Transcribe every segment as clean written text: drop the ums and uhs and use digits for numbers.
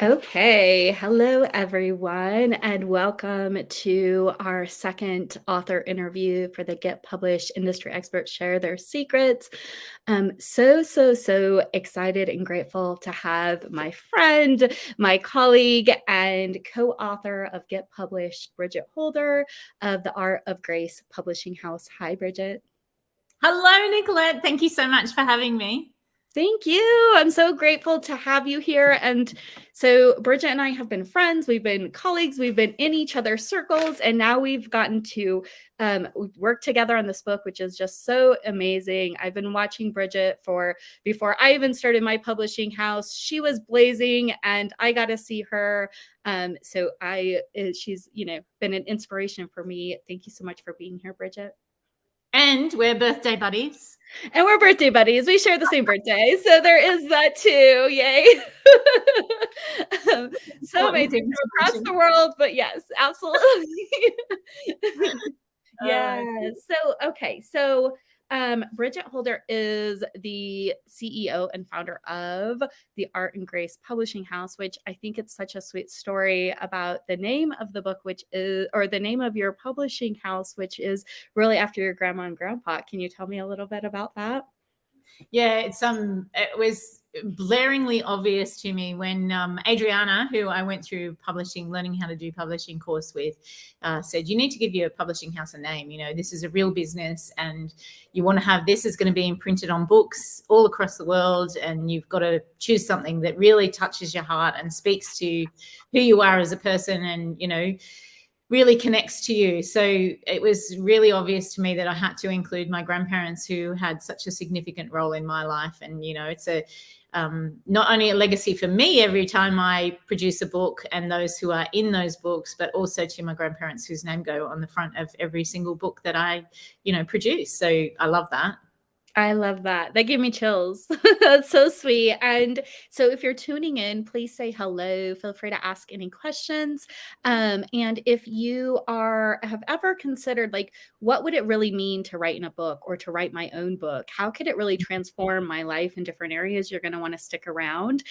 Okay, hello everyone, and welcome to our second author interview for the Get Published Industry Experts Share Their Secrets. So excited and grateful to have my friend, my colleague, and co-author of Get Published, Brigid Holder of the Art of Grace Publishing House. Hi, Brigid. Hello, Nicolette. Thank you so much for having me. Thank you. I'm so grateful to have you here. And so Bridget and I have been friends. We've been colleagues. We've been in each other's circles. And now we've gotten to work together on this book, which is just so amazing. I've been watching Bridget for before I even started my publishing house. She was blazing and I got to see her. She's, been an inspiration for me. Thank you so much for being here, Bridget. And we're birthday buddies. And we're birthday buddies. We share the same birthday. So there is that too. Yay. So amazing from across the world. But yes, absolutely. Yeah. So Brigid Holder is the CEO and founder of the Art and Grace Publishing House, which I think it's such a sweet story about the name of the book, which is, or the name of your publishing house, which is really after your grandma and grandpa. Can you tell me a little bit about that? Yeah, it was blaringly obvious to me when Adriana, who I went through learning how to do publishing course with, said, you need to give your publishing house a name. This is a real business and you want to have, this is going to be imprinted on books all across the world. And you've got to choose something that really touches your heart and speaks to who you are as a person and, really connects to you. So it was really obvious to me that I had to include my grandparents who had such a significant role in my life. And, it's not only a legacy for me every time I produce a book and those who are in those books, but also to my grandparents whose name go on the front of every single book that I, produce. So I love that. I love that. That gave me chills. That's so sweet. And so if you're tuning in, please say hello. Feel free to ask any questions. And if you have ever considered, like, what would it really mean to write in a book or to write my own book? How could it really transform my life in different areas? You're going to want to stick around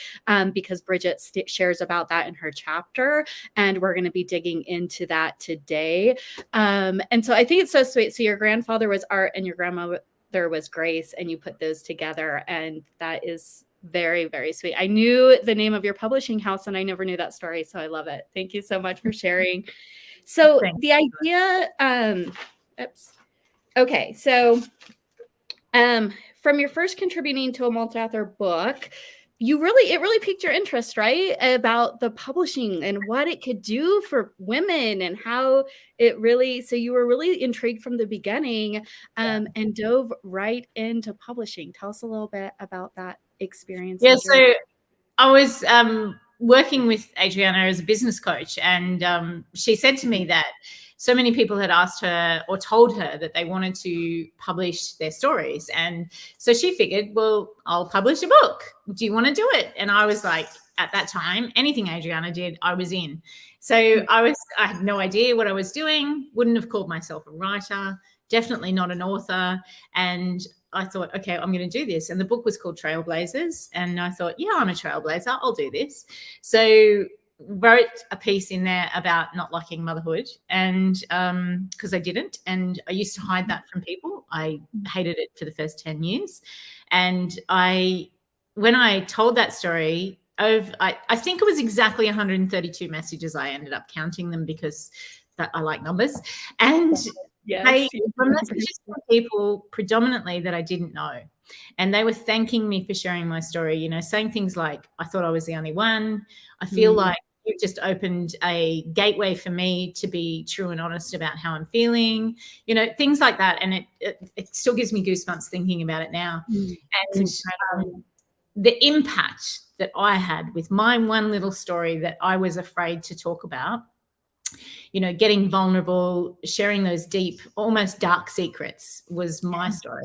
because Brigid shares about that in her chapter. And we're going to be digging into that today. And so I think it's so sweet. So your grandfather was Art and your grandma there was Grace, and you put those together, and that is very, very sweet. I knew the name of your publishing house and I never knew that story, so I love it. Thank you so much for sharing. So Thanks. The idea okay, so from your first contributing to a multi-author book, it really piqued your interest, right? About the publishing and what it could do for women and how it really, so you were really intrigued from the beginning and dove right into publishing. Tell us a little bit about that experience. Yeah, so I was working with Adriana as a business coach, and she said to me that so many people had asked her or told her that they wanted to publish their stories. And so she figured, well, I'll publish a book. Do you want to do it? And I was like, at that time, anything Adriana did, I was in. So I had no idea what I was doing, wouldn't have called myself a writer, definitely not an author. And I thought, okay, I'm going to do this. And the book was called Trailblazers. And I thought, yeah, I'm a trailblazer. I'll do this. So wrote a piece in there about not liking motherhood, and because I didn't, and I used to hide that from people. I hated it for the first 10 years. And when I told that story, I think it was exactly 132 messages. I ended up counting them because I like numbers. And they were messages from people predominantly that I didn't know. And they were thanking me for sharing my story, saying things like, I thought I was the only one. I feel like you've just opened a gateway for me to be true and honest about how I'm feeling, things like that. And it still gives me goosebumps thinking about it now. And the impact that I had with my one little story that I was afraid to talk about, getting vulnerable, sharing those deep, almost dark secrets was my story.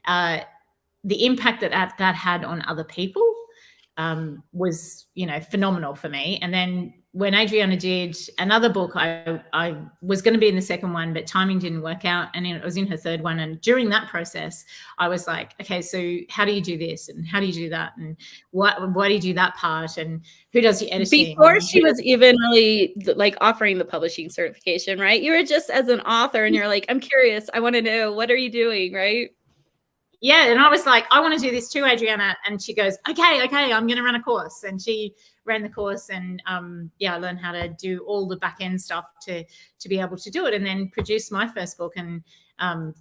The impact that had on other people was, phenomenal for me. And then when Adriana did another book, I was going to be in the second one, but timing didn't work out, and it was in her third one. And during that process, I was like, okay, so how do you do this, and how do you do that, and why do you do that part, and who does the editing, Before and she was even really like offering the publishing certification, right? You were just as an author and you're like, I'm curious, I want to know, what are you doing, right? yeah, and I was like, I want to do this too, Adriana. And she goes, okay, I'm going to run a course. And she ran the course, and I learned how to do all the back end stuff to be able to do it, and then produce my first book. And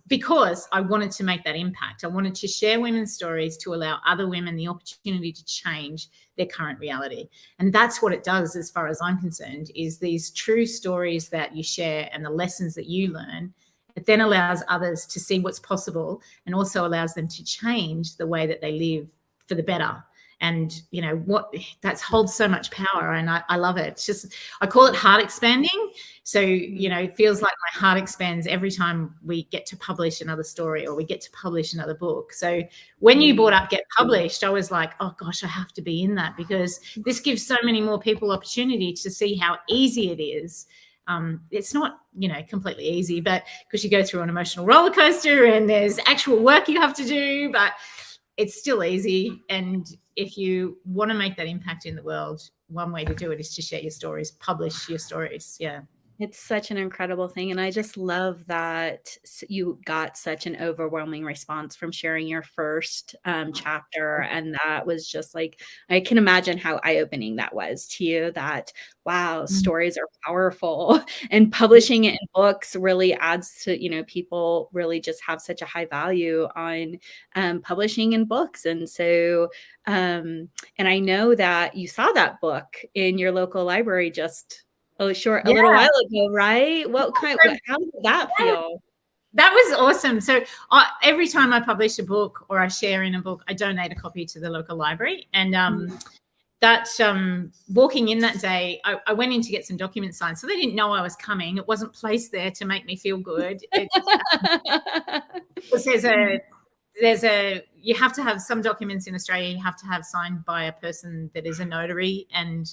because I wanted to make that impact, I wanted to share women's stories to allow other women the opportunity to change their current reality. And that's what it does, as far as I'm concerned, is these true stories that you share and the lessons that you learn. It then allows others to see what's possible, and also allows them to change the way that they live for the better. And what that holds so much power, and I love it. It's just, I call it heart expanding. So it feels like my heart expands every time we get to publish another story, or we get to publish another book. So when you brought up Get Published, I was like, oh gosh, I have to be in that, because this gives so many more people opportunity to see how easy it is. It's not, completely easy, but because you go through an emotional roller coaster and there's actual work you have to do, but it's still easy. And if you want to make that impact in the world, one way to do it is to share your stories, publish your stories. Yeah. It's such an incredible thing, and I just love that you got such an overwhelming response from sharing your first chapter, and that was just like, I can imagine how eye-opening that was to you, that, wow, stories are powerful, and publishing it in books really adds to, people really just have such a high value on publishing in books. And so, and I know that you saw that book in your local library just a little while ago, right? How did that feel? That was awesome. So every time I publish a book or I share in a book, I donate a copy to the local library. And walking in that day, I went in to get some documents signed. So they didn't know I was coming. It wasn't placed there to make me feel good. You have to have some documents in Australia, you have to have signed by a person that is a notary, and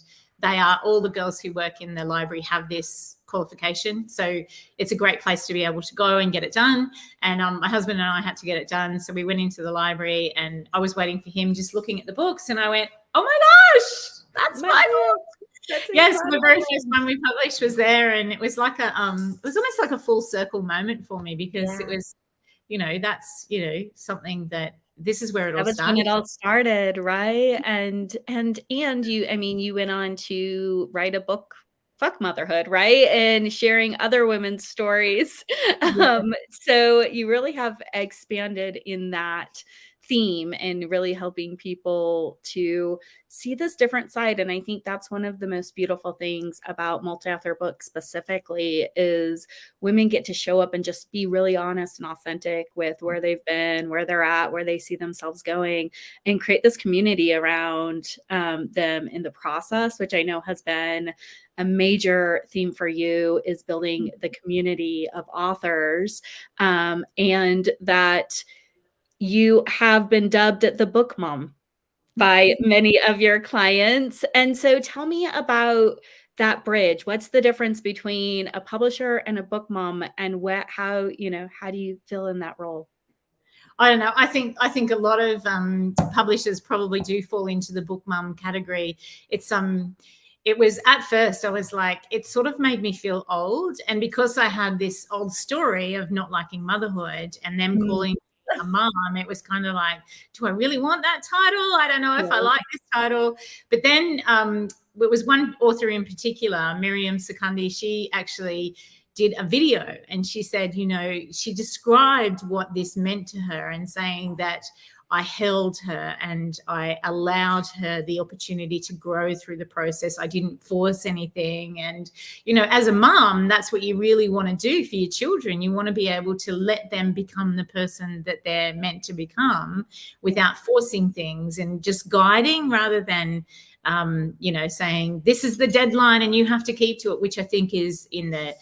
all the girls who work in the library have this qualification. So it's a great place to be able to go and get it done. And my husband and I had to get it done. So we went into the library, and I was waiting for him, just looking at the books, and I went, oh my gosh, that's my book. Yes, the very first one we published was there, and it was like it was almost like a full circle moment for me, because it was, that's, something that this is where it all started. That was when it all started, right? And you went on to write a book, Fuck Motherhood, right? And sharing other women's stories. So you really have expanded in that theme and really helping people to see this different side. And I think that's one of the most beautiful things about multi-author books specifically, is women get to show up and just be really honest and authentic with where they've been, where they're at, where they see themselves going, and create this community around them in the process, which I know has been a major theme for you, is building the community of authors, and that you have been dubbed the book mom by many of your clients. And so tell me about that bridge. What's the difference between a publisher and a book mom, and how do you feel in that role? I don't know. I think a lot of publishers probably do fall into the book mum category. It was, at first, I was like, it sort of made me feel old. And because I had this old story of not liking motherhood and them calling a mom, it was kind of like, do I really want that title? I don't know if I like this title. But then it was one author in particular, Miriam Secundi, she actually did a video, and she said, she described what this meant to her, and saying that I held her and I allowed her the opportunity to grow through the process. I didn't force anything. And, as a mom, that's what you really want to do for your children. You want to be able to let them become the person that they're meant to become without forcing things, and just guiding, rather than, saying this is the deadline and you have to keep to it, which I think is in the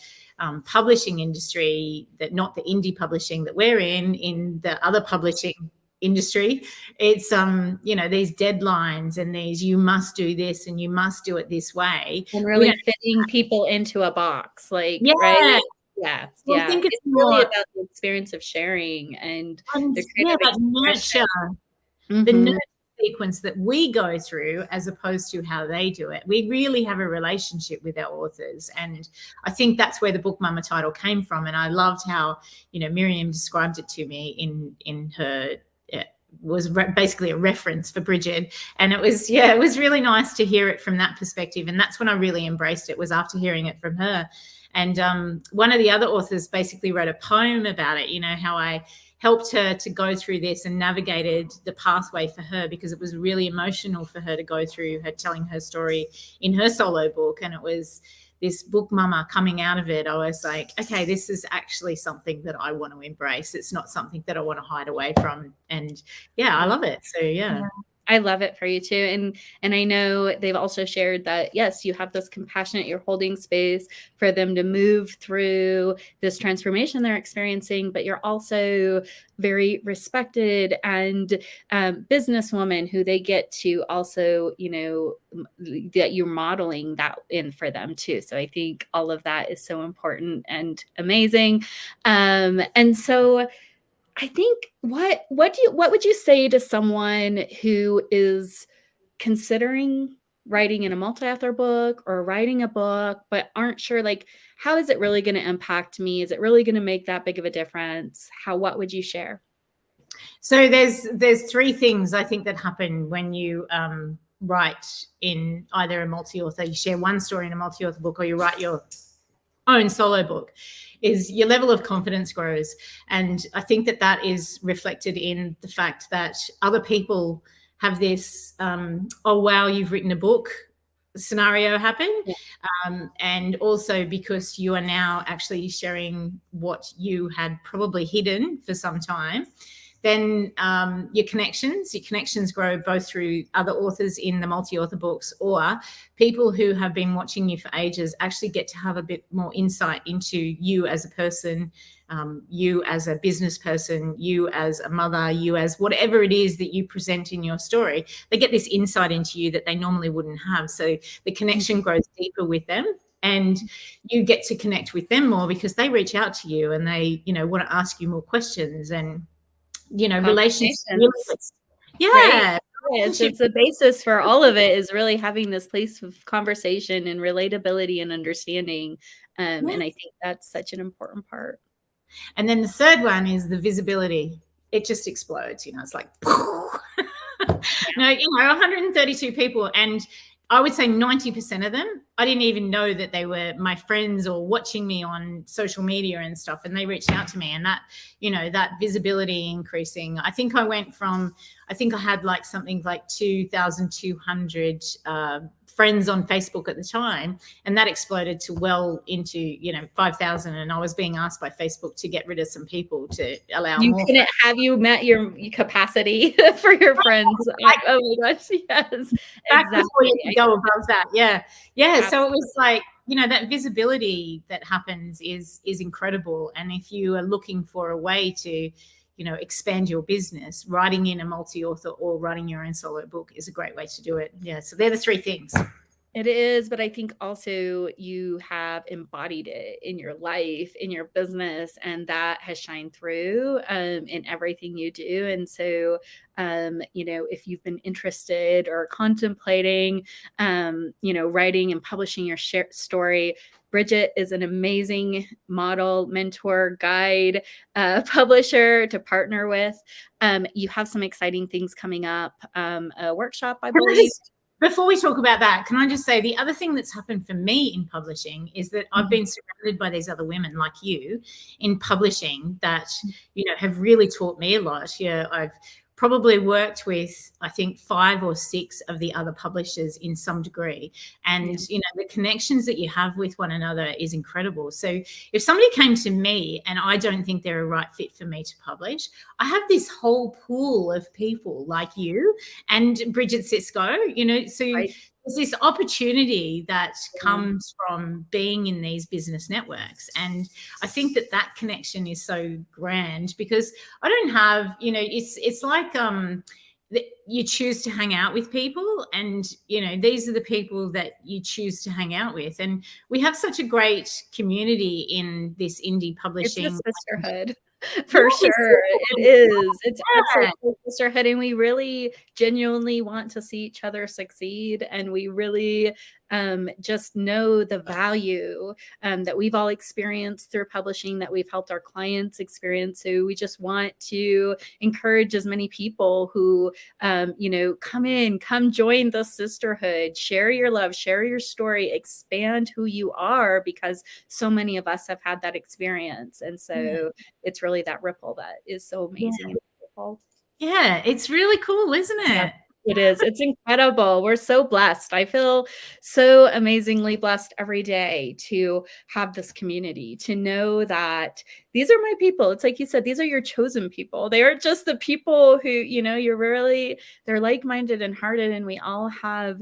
publishing industry, that not the indie publishing that we're in the other publishing industry. It's these deadlines and these, you must do this and you must do it this way. And We really don't. fitting people into a box, like, right? Yeah. Yeah, So I yeah. think it's It's really more, about the experience of sharing and and the yeah, creative that expression. nurture, the Mhm. nurture sequence that we go through as opposed to how they do it. We really have a relationship with our authors. And I think that's where the book Mumma title came from. And I loved how, Miriam described it to me in her, was basically a reference for Brigid. And it was really nice to hear it from that perspective. And that's when I really embraced it, was after hearing it from her. And one of the other authors basically wrote a poem about it, how I helped her to go through this and navigated the pathway for her, because it was really emotional for her to go through her telling her story in her solo book. And it was this book Mumma coming out of it. I was like, okay, this is actually something that I want to embrace. It's not something that I want to hide away from. And yeah, I love it. So yeah. I love it for you too. And I know they've also shared that, yes, you have this compassionate, you're holding space for them to move through this transformation they're experiencing, but you're also very respected and businesswoman who they get to also, that you're modeling that in for them too. So I think all of that is so important and amazing. And so I think what would you say to someone who is considering writing in a multi-author book or writing a book, but aren't sure, like, how is it really going to impact me? Is it really going to make that big of a difference? What would you share? So there's three things I think that happen when you write in either a multi-author. You share one story in a multi-author book, or you write your own solo book. Is your level of confidence grows. And I think that is reflected in the fact that other people have this, oh, wow, you've written a book scenario happen. Yeah. And also because you are now actually sharing what you had probably hidden for some time. Then your connections grow both through other authors in the multi-author books, or people who have been watching you for ages actually get to have a bit more insight into you as a person, you as a business person, you as a mother, you as whatever it is that you present in your story. They get this insight into you that they normally wouldn't have. So the connection grows deeper with them. And you get to connect with them more because they reach out to you and they, want to ask you more questions. And relationships. Yeah. Right? Yes, it's the basis for all of it, is really having this place of conversation and relatability and understanding. And I think that's such an important part. And then the third one is the visibility. It just explodes, it's like, no, 132 people. And I would say 90% of them, I didn't even know that they were my friends or watching me on social media and stuff. And they reached out to me, and that, that visibility increasing. I think I had something like 2,200 friends on Facebook at the time, and that exploded to well into 5,000. And I was being asked by Facebook to get rid of some people to allow you more. Couldn't have you met your capacity for your friends? Oh my gosh, yes, Exactly. Before you could go above that, yeah. Absolutely. So it was like, that visibility that happens is incredible. And if you are looking for a way to expand your business, writing in a multi-author or writing your own solo book is a great way to do it. Yeah. So they're the three things. It is, but I think also you have embodied it in your life, in your business, and that has shined through in everything you do. And so, if you've been interested or contemplating, writing and publishing your story, Brigid is an amazing model, mentor, guide, publisher to partner with. You have some exciting things coming up, a workshop, I believe. Before we talk about that, can I just say the other thing that's happened for me in publishing is that I've been surrounded by these other women like you in publishing that, have really taught me a lot. Yeah, I've probably worked with, I think, 5 or 6 of the other publishers in some degree. And, the connections that you have with one another is incredible. So if somebody came to me and I don't think they're a right fit for me to publish, I have this whole pool of people like you and Brigid Cisco, so Right. there's this opportunity that comes from being in these business networks. And I think that that connection is so grand, because I don't have, it's like you choose to hang out with people, and these are the people that you choose to hang out with. And we have such a great community in this indie It's a publishing. sisterhood. Yeah, For it's sure, it cool. is. It's Yeah. absolutely sisterhood, and we really genuinely want to see each other succeed, and we really just know the value that we've all experienced through publishing, that we've helped our clients experience. So we just want to encourage as many people who, come join the sisterhood, share your love, share your story, expand who you are, because so many of us have had that experience. And so it's really that ripple that is so amazing and beautiful. Yeah, it's really cool, isn't Yeah, it? it is. It's incredible. We're so blessed. I feel so amazingly blessed every day to have this community, to know that these are my people. It's like you said, these are your chosen people. They are just the people who, they're like-minded and hearted, and we all have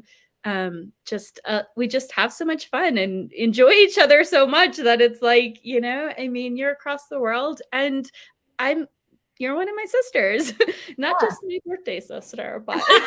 we just have so much fun and enjoy each other so much that it's like, you're across the world, and I'm you're one of my sisters, not just my birthday sister, but so.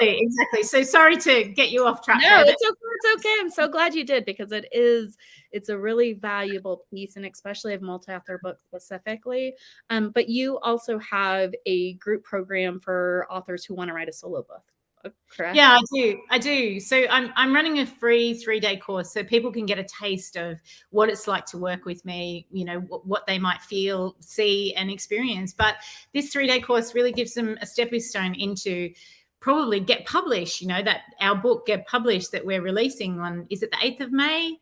Exactly. So sorry to get you off track No, there, but it's okay. I'm so glad you did, because it's a really valuable piece, and especially of multi-author books specifically. But you also have a group program for authors who want to write a solo book, correct? yeah, I do. So I'm running a free 3-day course, so people can get a taste of what it's like to work with me, what they might feel, see, and experience. But this 3-day course really gives them a stepping stone into probably get published, that our book get published, that we're releasing on, is it the 8th of May?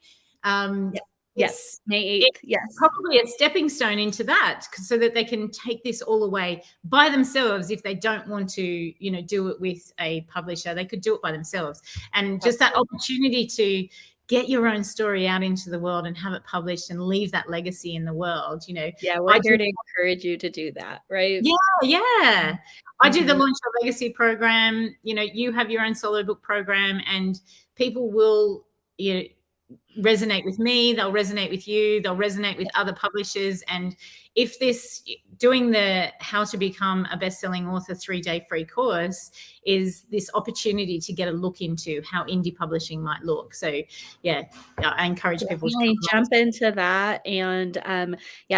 Yes, May It's 8th. Yes. probably a stepping stone into that, so that they can take this all away by themselves. If they don't want to, do it with a publisher, they could do it by themselves. And just that opportunity to get your own story out into the world and have it published and leave that legacy in the world. Yeah, we're here to encourage you to do that, right? Yeah. I do the Mhm. Launch Your Legacy program. You have your own solo book program, and people will, resonate with me, they'll resonate with you, they'll resonate with other publishers. And if doing the How to Become a Best-Selling Author 3-day free course is this opportunity to get a look into how indie publishing might look. So yeah, I encourage people to Definitely jump into that. And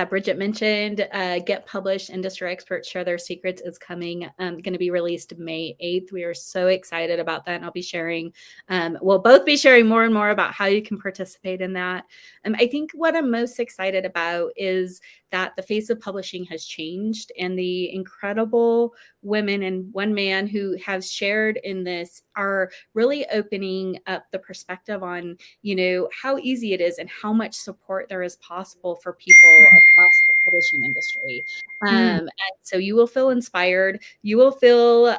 Brigid mentioned Get Published, Industry Experts Share Their Secrets is coming, going to be released May 8th. We are so excited about that. And I'll be sharing, we'll both be sharing more and more about how you can participate in that. I think what I'm most excited about is that the face of publishing has changed, and the incredible women and one man who have shared in this are really opening up the perspective on, how easy it is and how much support there is possible for people across the publishing industry. And so you will feel inspired. You will feel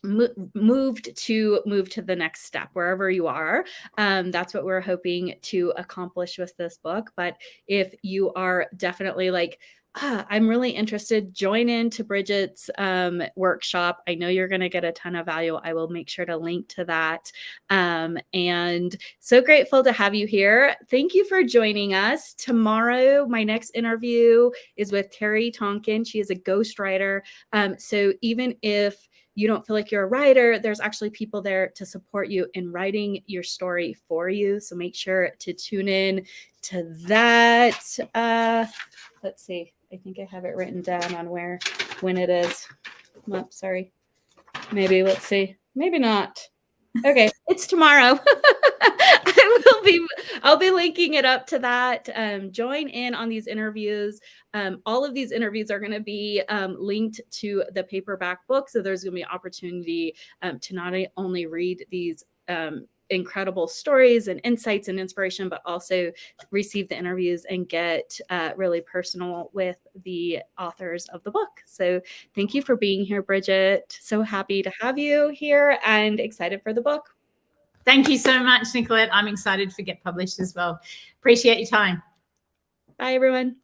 move to the next step wherever you are. That's what we're hoping to accomplish with this book. But if you are definitely like, I'm really interested, join into Brigid's workshop. I know you're going to get a ton of value. I will make sure to link to that. And so grateful to have you here. Thank you for joining us. Tomorrow, my next interview is with Terry Tonkin. She is a ghostwriter. So even if you don't feel like you're a writer, there's actually people there to support you in writing your story for you. So make sure to tune in to that. Let's see. I think I have it written down on when it is. Oh, sorry. Maybe, let's see. Maybe not. Okay, it's tomorrow. I'll be linking it up to that. Join in on these interviews. All of these interviews are going to be linked to the paperback book. So there's going to be an opportunity to not only read these incredible stories and insights and inspiration, but also receive the interviews and get really personal with the authors of the book. So thank you for being here, Brigid. So happy to have you here and excited for the book. Thank you so much, Nicolette. I'm excited for Get Published as well. Appreciate your time. Bye, everyone.